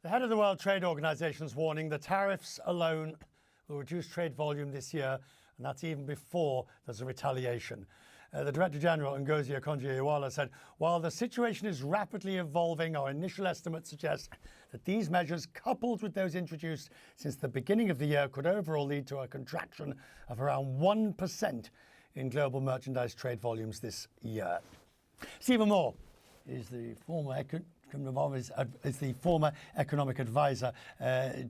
The head of the World Trade Organization is warning the tariffs alone will reduce trade volume this year, and that's even before there's a retaliation. The Director General, Ngozi Okonjo-Iweala, said, while the situation is rapidly evolving, our initial estimates suggest that these measures, coupled with those introduced since the beginning of the year, could overall lead to a contraction of around 1% in global merchandise trade volumes this year. Stephen Moore is the former economic advisor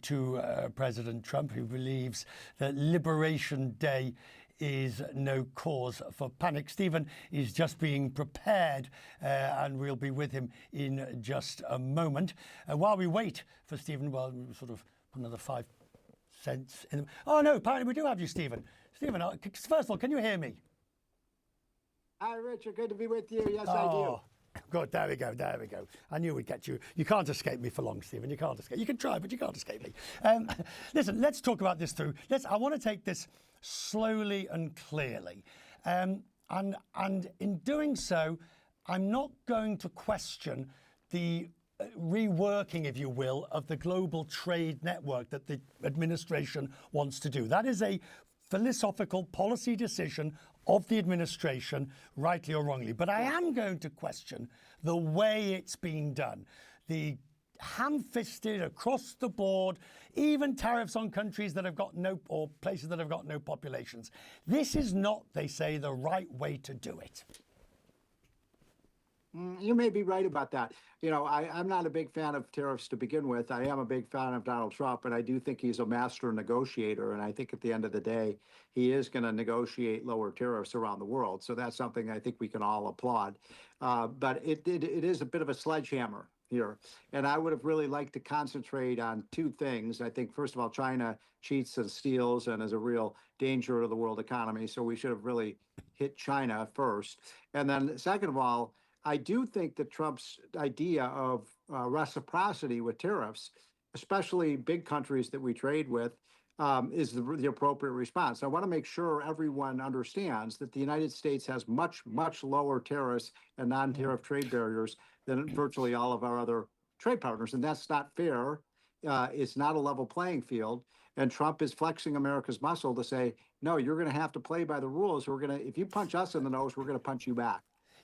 to President Trump, who believes that Liberation Day is no cause for panic. Stephen is just being prepared, and we'll be with him in just a moment. While we wait for Stephen, well, we'll sort of put another 5 cents in. Oh, no, apparently we do have you, Stephen. Stephen, first of all, can you hear me? Hi, Richard. Good to be with you. Yes, I do. Good. There we go. I knew we'd get you. You can't escape me for long, Stephen. You can't escape. You can try, but you can't escape me. Listen, let's talk about this through. I want to take this slowly and clearly. And in doing so, I'm not going to question the reworking, if you will, of the global trade network that the administration wants to do. That is a philosophical policy decision of the administration, rightly or wrongly. But I am going to question the way it's being done. The ham-fisted, across the board, even tariffs on countries that have got no, or places that have got no populations. This is not, they say, the right way to do it. You may be right about that. You know, I'm not a big fan of tariffs to begin with. I am a big fan of Donald Trump, and I do think he's a master negotiator. And I think at the end of the day, he is going to negotiate lower tariffs around the world. So that's something I think we can all applaud. But it is a bit of a sledgehammer here. And I would have really liked to concentrate on two things. I think, first of all, China cheats and steals and is a real danger to the world economy. So we should have really hit China first. And then second of all, I do think that Trump's idea of reciprocity with tariffs, especially big countries that we trade with, is the appropriate response. I want to make sure everyone understands that the United States has much, much lower tariffs and non-tariff trade barriers than virtually all of our other trade partners. And that's not fair. It's not a level playing field. And Trump is flexing America's muscle to say, no, you're going to have to play by the rules. If you punch us in the nose, we're going to punch you back.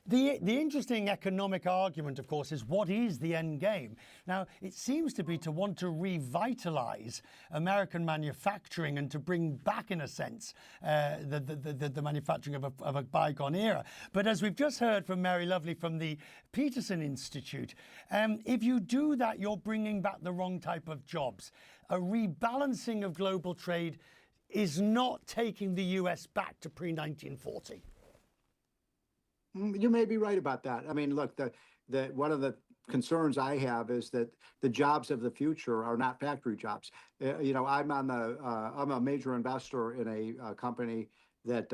The interesting economic argument, of course, is what is the end game? Now, it seems to be to want to revitalize American manufacturing and to bring back, in a sense, the manufacturing of a bygone era. But as we've just heard from Mary Lovely from the Peterson Institute, if you do that, you're bringing back the wrong type of jobs. A rebalancing of global trade is not taking the US back to pre-1940. You may be right about that. I mean, look, one of the concerns I have is that the jobs of the future are not factory jobs. You know, I'm a major investor in a company that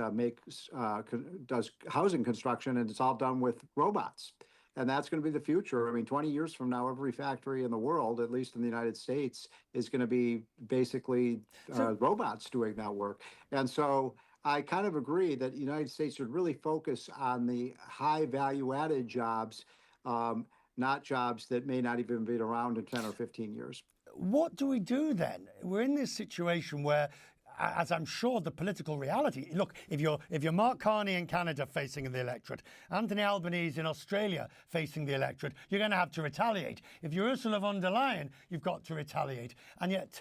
does housing construction, and it's all done with robots. And that's going to be the future. I mean, 20 years from now, every factory in the world, at least in the United States, is going to be basically robots doing that work. And so I kind of agree that the United States should really focus on the high value-added jobs, not jobs that may not even be around in 10 or 15 years. What do we do then? We're in this situation where, as I'm sure the political reality, look, if you're Mark Carney in Canada facing the electorate, Anthony Albanese in Australia facing the electorate, you're going to have to retaliate. If you're Ursula von der Leyen, you've got to retaliate. And yet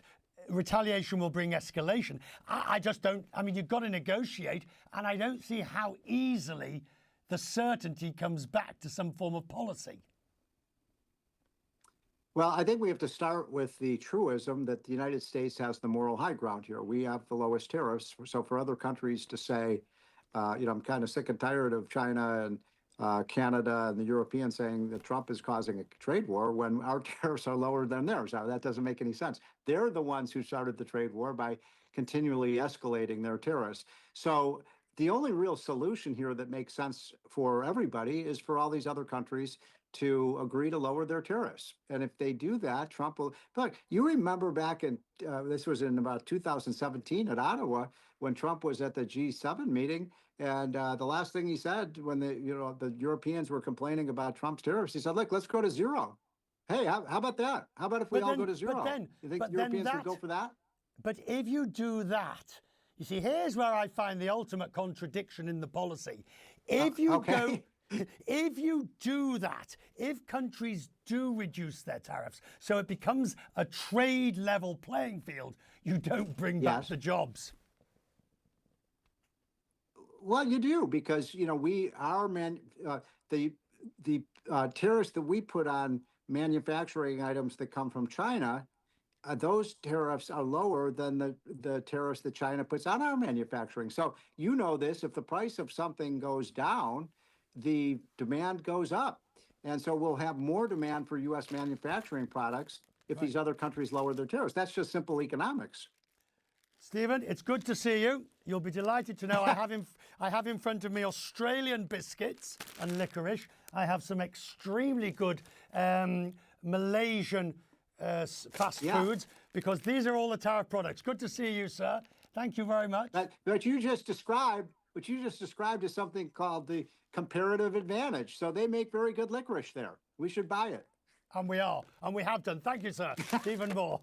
retaliation will bring escalation. I just don't, I mean, you've got to negotiate, and I don't see how easily the certainty comes back to some form of policy. Well, I think we have to start with the truism that the United States has the moral high ground here. We have the lowest tariffs. So for other countries to say, you know, I'm kind of sick and tired of China and Canada and the Europeans saying that Trump is causing a trade war when our tariffs are lower than theirs. Now, that doesn't make any sense. They're the ones who started the trade war by continually escalating their tariffs. So the only real solution here that makes sense for everybody is for all these other countries to agree to lower their tariffs. And if they do that, Trump will. Look, you remember back in, this was in about 2017 at Ottawa, when Trump was at the G7 meeting, and the last thing he said when the Europeans were complaining about Trump's tariffs, he said, look, let's go to zero. Hey, how about that? How about if we But all then- go to zero? but then- You think but then Europeans would go that- for that? But if you do that, you see, here's where I find the ultimate contradiction in the policy. If you okay. if you do that, if countries do reduce their tariffs, so it becomes a trade level playing field, you don't bring back Yes. the jobs. Well, you do, because the tariffs that we put on manufacturing items that come from China, those tariffs are lower than the tariffs that China puts on our manufacturing. So you know this: if the price of something goes down, the demand goes up, and so we'll have more demand for U.S. manufacturing products if these other countries lower their tariffs. That's just simple economics. Stephen, it's good to see you. You'll be delighted to know I have in front of me Australian biscuits and licorice. I have some extremely good Malaysian fast foods, because these are all the tariff products. Good to see you, sir. Thank you very much. But you just described is something called the comparative advantage. So they make very good licorice there. We should buy it. And we are, and we have done. Thank you, sir. Stephen Moore.